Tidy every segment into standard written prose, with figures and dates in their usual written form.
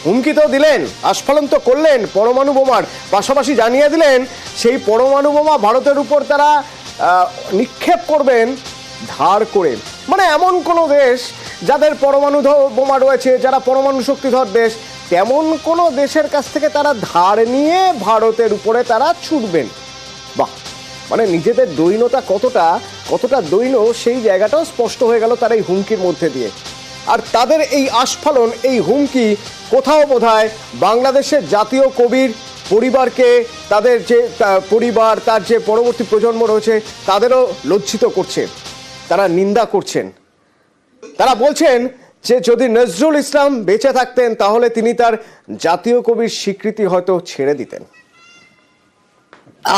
হুমকি তো দিলেন, আস্ফালন তো করলেন পরমাণু বোমার, পাশাপাশি জানিয়ে দিলেন সেই পরমাণু বোমা ভারতের উপর তারা নিক্ষেপ করবেন ধার করে। মানে এমন কোনো দেশ যাদের পরমাণু বোমা রয়েছে, যারা পরমাণু শক্তিধর দেশ, তেমন কোনো দেশের কাছ থেকে তারা ধার নিয়ে ভারতের উপরে তারা ছুটবেন। বাহ, মানে নিজেদের দৈন্যতা কতটা দৈন্য সেই জায়গাটাও স্পষ্ট হয়ে গেল তার এই হুমকির মধ্যে দিয়ে। আর তাদের এই আস্ফালন, এই হুমকি কোথাও বোধহয় বাংলাদেশের জাতীয় কবির পরিবারকে, তাদের যে পরিবার, তার যে পরবর্তী প্রজন্ম রয়েছে তাদেরও লজ্জিত করছে। তারা নিন্দা করছেন, তারা বলছেন যে যদি নজরুল ইসলাম বেঁচে থাকতেন তাহলে তিনি তার জাতীয় কবির স্বীকৃতি হয়তো ছেড়ে দিতেন।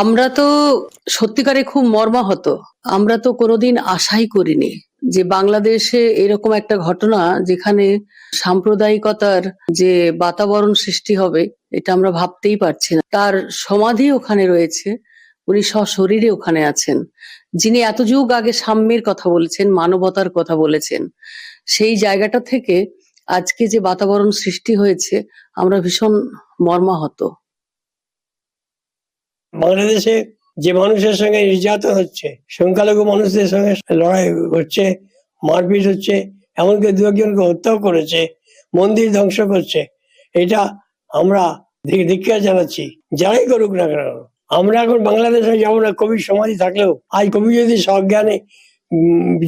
আমরা তো সত্যিকারে খুব মর্মাহত। আমরা তো কোনোদিন আশাই করিনি যে বাংলাদেশে এরকম একটা ঘটনা যেখানে সাম্প্রদায়িকতার যে বাতাবরণ সৃষ্টি হবে এটা আমরা ভাবতেই পারছি না। তার সমাধি ওখানে রয়েছে, উনি সশরীরে ওখানে আছেন, যিনি এত যুগ আগে সাম্যের কথা বলেছেন, মানবতার কথা বলেছেন। সেই জায়গাটা থেকে আজকে যে বাতাবরণ সৃষ্টি হয়েছে আমরা ভীষণ মর্মাহত। বাংলাদেশে যে মানুষের সঙ্গে নির্যাতন হচ্ছে, সংখ্যালঘু মানুষদের সঙ্গে লড়াই হচ্ছে, মারপিট হচ্ছে, এমনকি দু একজনকে হত্যাও করেছে, মন্দির ধ্বংস করছে, এটা আমরা ধিক্কার জানাচ্ছি, যারাই করুক না কেন। আমরা এখন বাংলাদেশে যাবো না। কবির সমাধি থাকলেও আজ কবি যদি সজ্ঞানে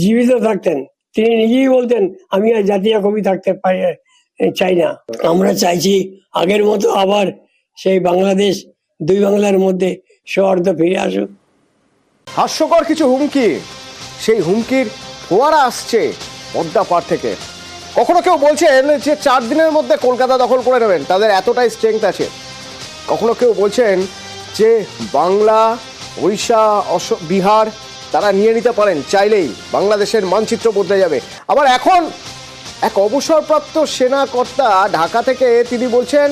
জীবিত থাকতেন, তিনি নিজেই বলতেন আমি আর জাতীয় কবি থাকতে চাই না। আমরা চাইছি আগের মতো আবার সেই বাংলাদেশ, দুই বাংলার মধ্যে সৌহার্দ্য ফিরে আসুক। হাস্যকর কিছু হুমকি, সেই হুমকির ফোয়ারা আসছে পদ্মা পার থেকে। কখনো কেউ বলছেন যে 4 দিনের মধ্যে কলকাতা দখল করে নেবেন, তাদের এতটাই স্ট্রেংথ আছে। কখনো কেউ বলছেন যে বাংলা, ওড়িশা, বিহার তারা নিয়ে নিতে পারেন চাইলেই, বাংলাদেশের মানচিত্র বদলে যাবে। আবার এখন এক অবসরপ্রাপ্ত সেনা কর্তা ঢাকা থেকে তিনি বলছেন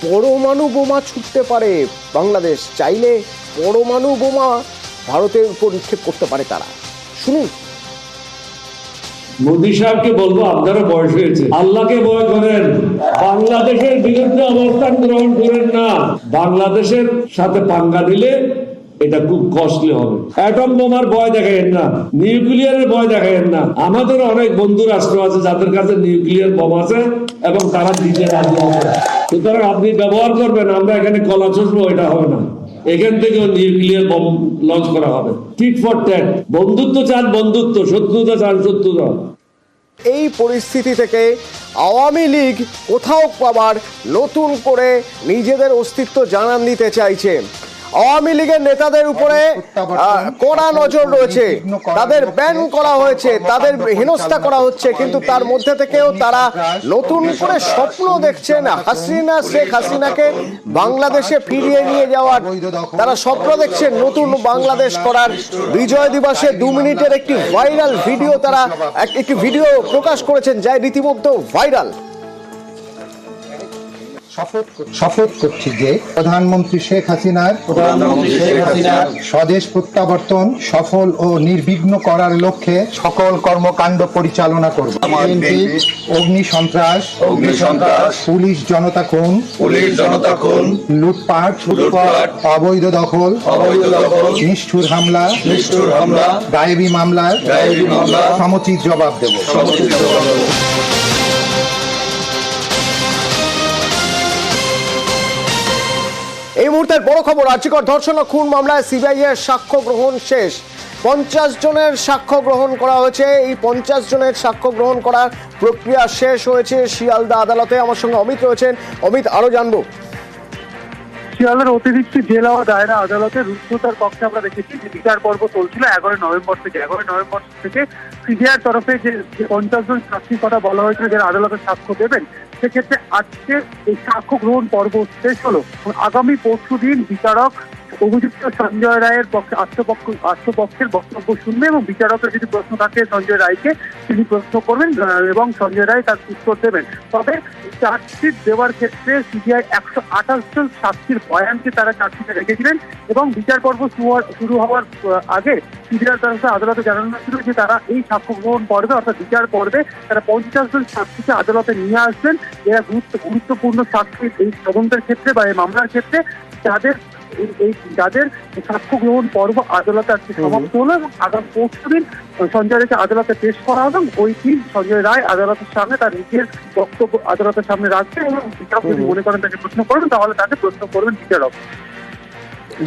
পরমাণু বোমা ছুটতে পারে বাংলাদেশ, চাইলে পরমাণু বোমা ভারতের উপর নিক্ষেপ করতে পারে তারা। শুনুন। মোদী সাহেবকে বলবো আপনারা বয়স হয়েছে, আল্লাহকে ভয় করেন, বাংলাদেশের বিরুদ্ধে অবস্থান গ্রহণ করেন না। বাংলাদেশের সাথে পাঙ্গা দিলে এটা খুব কস্টলি হবে। অ্যাটম বোমার ভয় দেখাইেন না, নিউক্লিয়ারের ভয় দেখাইেন না। আমাদের অনেক বন্ধু রাষ্ট্র আছে যাদের কাছে নিউক্লিয়ার বোম আছে এবং তারা দিতে রাজি আছে। সুতরাং আপনি ব্যবহার করবেন, আমরা এখানে কলা চষবো, এটা হবে না। এখান থেকেও নিউক্লিয়ার বোম লঞ্চ করা হবে। টিট ফর ট্যাট, বন্ধুত্ব চান বন্ধুত্ব, শত্রুতা চান শত্রুতা। এই পরিস্থিতি থেকে আওয়ামী লীগ কোথাও আবার নতুন করে নিজেদের অস্তিত্ব জানান দিতে চাইছে। আওয়ামী লীগের নেতাদের উপরে কড়া নজর রয়েছে, তাদের ব্যান করা হয়েছে, তাদের হেনস্থা করা হচ্ছে, কিন্তু তার মধ্যে থেকেও তারা নতুন করে স্বপ্ন দেখছেন শেখ হাসিনাকে বাংলাদেশে ফিরিয়ে নিয়ে যাওয়ার। তারা স্বপ্ন দেখছেন নতুন বাংলাদেশ করার। বিজয় দিবসে 2 মিনিটের একটি ভাইরাল ভিডিও, তারা একটি ভিডিও প্রকাশ করেছেন যা রীতিমতো ভাইরাল। শপথ করছি যে প্রধানমন্ত্রী শেখ হাসিনার স্বদেশ প্রত্যাবর্তন সফল ও নির্বিঘ্ন করার লক্ষ্যে সকল কর্মকাণ্ড পরিচালনা করব। অগ্নি সন্ত্রাস, পুলিশ জনতা খুন, লুটপাট, অবৈধ দখল, নিষ্ঠুর হামলা, গায়েবী মামলার সমুচিত জবাব দেব। এই মুহূর্তের বড় খবর, আর্চিকর ধর্ষণ ও খুন মামলায় সিবিআই এর সাক্ষ্য গ্রহণ শেষ। 50 জনের সাক্ষ্য গ্রহণ করা হয়েছে। এই 50 জনের সাক্ষ্য গ্রহণ করার প্রক্রিয়া শেষ হয়েছে শিয়ালদা আদালতে। আমার সঙ্গে অমিত রয়েছেন। অমিত, আরো জানবো। শিয়ালদার অতিরিক্ত জেলা ও দায়রা আদালতে রুদ্ধতার কক্ষে আমরা দেখেছি যে বিচার পর্ব চলছিল 11 নভেম্বর থেকে সিবিআইয়ের তরফে যে 50 জন সাক্ষীর কথা বলা হয়েছিল যারা আদালতে সাক্ষ্য দেবেন, সেক্ষেত্রে আজকে এই সাক্ষ্য গ্রহণ পর্ব শেষ হলো। আগামী পরশু দিন বিচারক অভিযুক্ত সঞ্জয় রায়ের পক্ষে আত্মপক্ষের বক্তব্য শুনবে এবং বিচারকের যদি প্রশ্ন থাকে সঞ্জয় রায়কে, তিনি প্রশ্ন করবেন এবং সঞ্জয় রায় তার উত্তর দেবেন। তবে চার্জশিট দেওয়ার ক্ষেত্রে সিবিআই 128 জন সাক্ষীর বয়ানকে তারা চার্জশিটে রেখেছিলেন এবং বিচার পর্ব শুরু হওয়ার আগে সিবিআই তরফে আদালতে জানানো ছিল যে তারা এই সাক্ষ্য গ্রহণ পর্বে অর্থাৎ বিচার পর্বে তারা 50 জন সাক্ষীকে আদালতে নিয়ে আসবেন। এরা গুরুত্বপূর্ণ সাক্ষী এই তদন্তের ক্ষেত্রে বা এই মামলার ক্ষেত্রে, যাদের সাক্ষ্য গ্রহণ পর্ব আদালতে আজকে সমাপ্ত হলো এবং আগামী পরশুদিন সঞ্জয় রায়কে আদালতে পেশ করা হবে। ওই দিন সঞ্জয় রায় আদালতের সামনে তার নিজের বক্তব্য আদালতের সামনে রাখবেন এবং বিচারক যদি মনে করেন তাকে প্রশ্ন করবেন তাহলে তাকে প্রশ্ন করবেন বিচারক।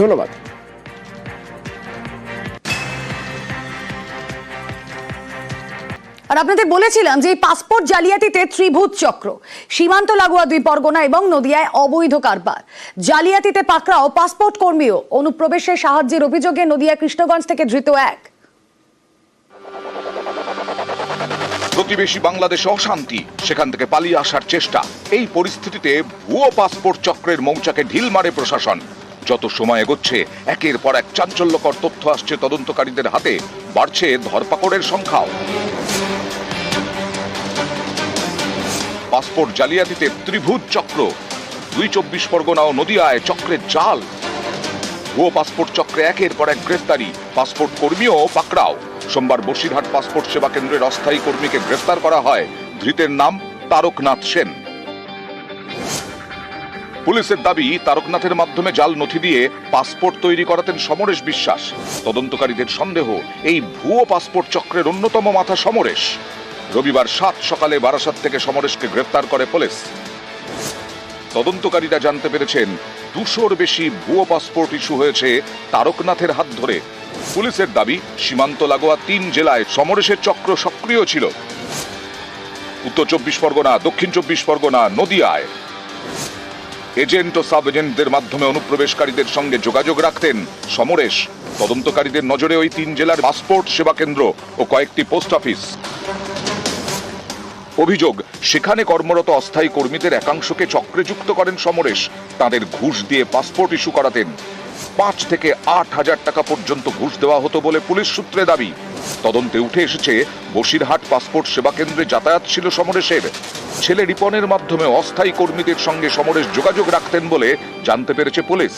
ধন্যবাদ। আর আপনাদের বলেছিলাম যে এই পাসপোর্ট জালিয়াতিতে ত্রিভুজ চক্র, সীমান্ত লাগোয়া 2 পরগনা এবং নদিয়ায় অবৈধ কারবার, জালিয়াতিতে পাকড়াও পাসপোর্ট কর্মীও, অনুপ্রবেশের সাহায্যের অভিযোগে নদিয়া কৃষ্ণগঞ্জ থেকে ধৃত 1। প্রতিবেশী বাংলাদেশে অশান্তি, সেখান থেকে পালিয়ে আসার চেষ্টা। এই পরিস্থিতিতে ভুয়ো পাসপোর্ট চক্রের মৌচাকে ঢিল মারে প্রশাসন। যত সময় এগোচ্ছে একের পর এক চাঞ্চল্যকর তথ্য আসছে তদন্তকারীদের হাতে, বাড়ছে ধরপাকড়ের সংখ্যাও। পাসপোর্ট জালিয়াতিতে ত্রিভুজ চক্র, 24 পরগনা ও নদিয়ায় চক্রের জাল। ভুয়ো পাসপোর্ট চক্রে একের পর এক গ্রেফতারি, পাসপোর্ট কর্মীও পাকড়াও। সোমবার বসিরহাট পাসপোর্ট সেবা কেন্দ্রের অস্থায়ী কর্মীকে গ্রেফতার করা হয়। ধৃতের নাম তারকনাথ সেন। পুলিশের দাবি, তারকনাথের মাধ্যমে জাল নথি দিয়ে পাসপোর্ট তৈরি করাতেন সমরেশ বিশ্বাস। তদন্তকারীদের সন্দেহ, এই ভুয়ো পাসপোর্ট চক্রের অন্যতম মাথা সমরেশ। রবিবার 7 সকালে বারাসাত থেকে সমরেশকে গ্রেফতার করে পুলিশ। তদন্তকারীরা জানতে পেরেছেন 200-র বেশি ভুয়ো পাসপোর্ট ইস্যু হয়েছে তারকনাথের হাত ধরে। পুলিশের দাবি, সীমান্ত লাগোয়া 3 জেলায় সমরেশের চক্র সক্রিয় ছিল। উত্তর 24 পরগনা, দক্ষিণ 24 পরগনা, নদিয়ায় এজেন্ট ও সাব এজেন্টদের মাধ্যমে অনুপ্রবেশকারীদের সঙ্গে যোগাযোগ রাখতেন সমরেশ। তদন্তকারীদের নজরে ওই 3 জেলার পাসপোর্ট সেবা কেন্দ্র ও কয়েকটি পোস্ট অফিস। অভিযোগ, সেখানে কর্মরত অস্থায়ী কর্মীদের একাংশকে চক্রে যুক্ত করেন সমরেশ। তাদের ঘুষ দিয়ে পাসপোর্ট ইস্যু করাতেন। 5 থেকে 8 হাজার টাকা পর্যন্ত ঘুষ দেওয়া হতো বলে পুলিশ সূত্রে দাবি। তদন্তে উঠে এসেছে, বসিরহাট পাসপোর্ট সেবা কেন্দ্রে যাতায়াত ছিল সমরেশের। ছেলে রিপনের মাধ্যমে অস্থায়ী কর্মীদের সঙ্গে সমরেশ যোগাযোগ রাখতেন বলে জানতে পেরেছে পুলিশ।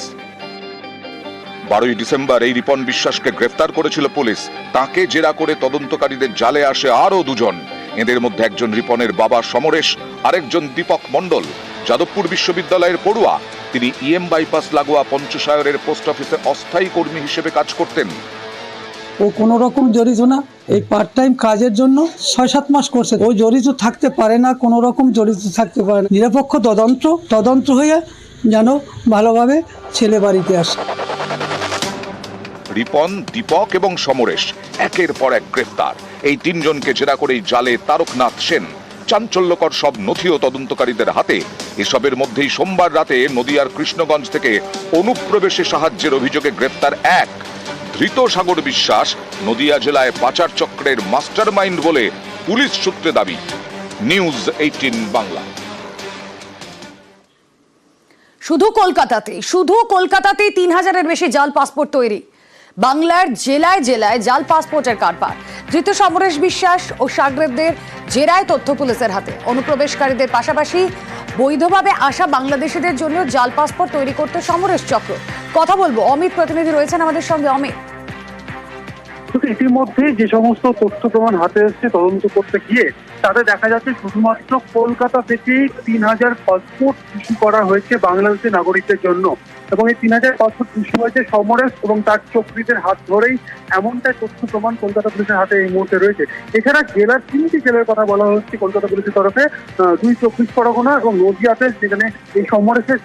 12ই ডিসেম্বর এই রিপন বিশ্বাসকে গ্রেফতার করেছিল পুলিশ। তাকে জেরা করে তদন্তকারীদের জালে আসে আরও 2 জন। এদের মধ্যে একজন রিপনের বাবা সমরেশ, আরেকজন দীপক মণ্ডল, যাদবপুর বিশ্ববিদ্যালয়ের পড়ুয়া। তিনি ইএম বাইপাস লাগোয়া পঞ্চশায়রের পোস্ট অফিসে অস্থায়ী কর্মী হিসেবে কাজ করতেন। ও কোনো রকম জড়িত না, এই পার্ট টাইম কাজের জন্য 6-7 মাস করছে। ও জড়িত থাকতে পারে না, কোনো রকম জড়িত থাকতে পারে না। নিরপেক্ষ তদন্ত হয়ে যেন ভালোভাবে ছেলে বাড়িতে আসে। রিপন, দীপক এবং সমরেশ একের পর এক গ্রেফতার। এই 3 জনকে জেরা করেই জালে তারকনাথ সেন। চাঞ্চল্যকর সব নথিও তদন্তকারীদের হাতে। এসবের মধ্যেই সোমবার রাতে নদিয়ার কৃষ্ণগঞ্জ থেকে অনুপ্রবেশে সাহায্যের অভিযোগে গ্রেফতার 1। ধৃত সাগর বিশ্বাস নদিয়া জেলায় পাচার চক্রের মাস্টার মাইন্ড বলে পুলিশ সূত্রে দাবি। নিউজ 18 বাংলা। শুধু কলকাতাতেই 3000-এর বেশি জাল পাসপোর্ট তৈরি। বাংলার জেলায় জেলায় জাল পাসপোর্টের কারবার। ধৃত সমরেশ বিশ্বাস ও সাগরেদদের জেরায় তথ্য পুলিশের হাতে। অনুপ্রবেশকারীদের পাশাপাশি বৈধভাবে আসা বাংলাদেশিদের জন্য জাল পাসপোর্ট তৈরি করতে সমরেশ চক্র। কথা বলবো, অমিত প্রতিনিধি রয়েছেন আমাদের সঙ্গে। অমিত, ইতিমধ্যে যে সমস্ত তথ্য প্রমাণ হাতে এসছে তদন্ত করতে গিয়ে তাতে দেখা যাচ্ছে শুধুমাত্র কলকাতা থেকে 3000 পাসপোর্ট ইস্যু করা হয়েছে বাংলাদেশের নাগরিকদের জন্য এবং এই 3000 পাসপোর্ট ইস্যু হয়েছে সমরেশ এবং তার চক্রীদের হাত ধরেই, এমনটাই তথ্য প্রমাণ কলকাতা পুলিশের হাতে এই মুহূর্তে রয়েছে। এছাড়া জেলার 3টি জেলার কথা বলা হচ্ছে কলকাতা পুলিশের তরফে, 2 24 পরগনা এবং নদিয়াতে, যেখানে এই সমরেশের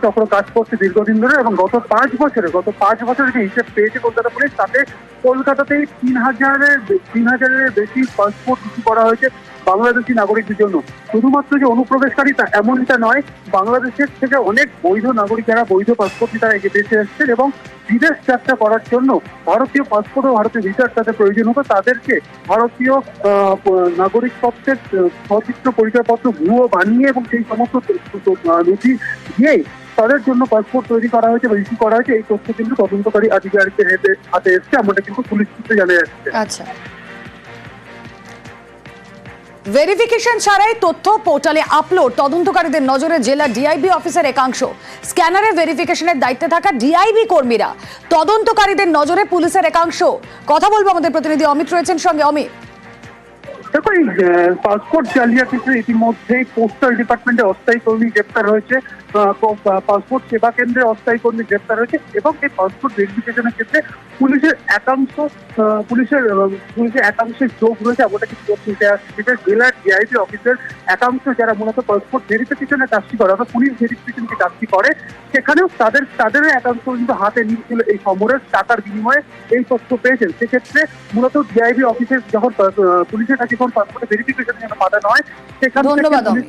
চক্র কাজ করছে দীর্ঘদিন ধরে এবং গত 5 বছরে যে হিসেব পেয়েছে কলকাতা পুলিশ, তাতে কলকাতাতেই 3000-এর বেশি পাসপোর্ট ইস্যু করা হয়েছে বাংলাদেশি নাগরিকদের জন্য। শুধুমাত্র যে অনুপ্রবেশকারী তা এমনটা নয়, বাংলাদেশের থেকে অনেক বৈধ নাগরিকেরা বৈধ পাসপোর্ট নিয়ে তারা দেশে এসেছেন এবং বিদেশ যাত্রা করার জন্য ভারতীয় পাসপোর্ট ও ভারতীয় ভিসার তাদের প্রয়োজন হতো। তাদেরকে ভারতীয় নাগরিকত্বের সচিত্র পরিচয়পত্র ভুয়ো বানিয়ে এবং সেই সমস্ত নথি দিয়েই তাদের জন্য পাসপোর্ট তৈরি করা হয়েছে বা ইস্যু করা হয়েছে, এই তথ্য কিন্তু তদন্তকারী আধিকারিকের হাতে এসছে, এমনটা কিন্তু পুলিশ সূত্রে জানা যাচ্ছে। আচ্ছা, ভেরিফিকেশন ছাড়াই তথ্য পোর্টালে আপলোড, তদন্তকারীদের নজরে জেলা ডিআইবি অফিসের একাংশ। স্ক্যানারের ভেরিফিকেশনের দায়িত্বে থাকা ডিআইবি কর্মীরা, তদন্তকারীদের নজরে পুলিশের একাংশ। কথা বলবো আমাদের প্রতিনিধি অমিত রয়েছেন সঙ্গে। অমিত, দেখো, এই পাসপোর্ট জালিয়াতিতে ইতিমধ্যেই পোস্টাল ডিপার্টমেন্টে অস্থায়ী কর্মী গ্রেপ্তার হয়েছে, পাসপোর্ট সেবা কেন্দ্রে অস্থায়ী কর্মী গ্রেপ্তার হয়েছে, এবং এই পাসপোর্ট ভেরিফিকেশনের ক্ষেত্রে পুলিশের একাংশের যোগ রয়েছে, এমনটা কিছু তথ্য উঠে আসছে। যেটা জেলার ডিআইবি অফিসের একাংশ যারা মূলত পাসপোর্ট ভেরিফিকেশনের কাজটি করে, অর্থাৎ পুলিশ ভেরিফিকেশন যে কাজটি করে, সেখানেও তাদের একাংশ কিন্তু হাতে নিয়েছিল এই সমরের টাকার বিনিময়ে এই তথ্য পেয়েছেন। সেক্ষেত্রে মূলত ডিআইবি অফিসের যখন পুলিশের কাছে যখন পাসপোর্ট ভেরিফিকেশনের জন্য পাঠানো হয়, সেখান থেকে ধন্যবাদ অমিত।